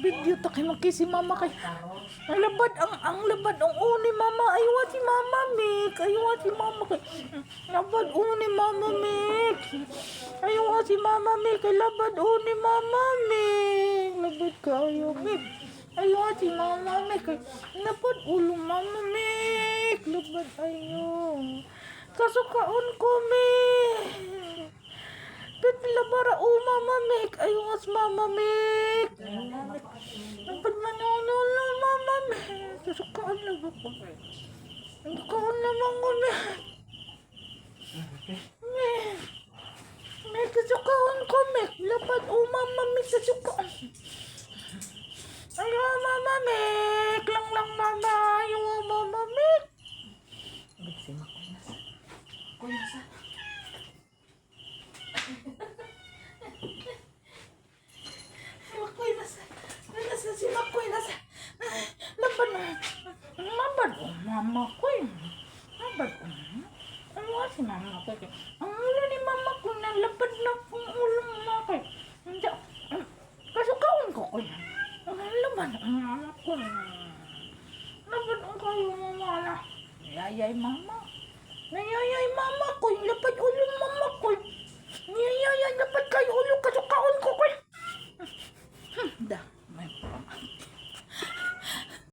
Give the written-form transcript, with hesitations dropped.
video ta kay makisi mama kay ang labad ang labad ang uni mama aywa si mama Mik aywa si mama kay labad uni mama Mik aywa si mama Mik kay labad uni mama Mik labad kayo Mik aywa si mama Mik kay labad ulo mama Mik labad ayo kasukaon ko Mik labara mama Mik aywa si mama Mik labad manunolo mama Mik kasukaan lang ako kasukaan naman ko Mik Mik Mik kasukaan ko Mik labad mama Mik kasukaan ayaw mama Mik lang mama ayaw mama Mik magsima ko na sa Makoy nasa si Makoy nasa labad mama koy labad ano si mama koy ang ulo ni mama ko na labad na pong ulo mama koy hindi kasukaon ko koy ang labad ang mama ko labad ang kayo mama na yayay mama koy labad ulo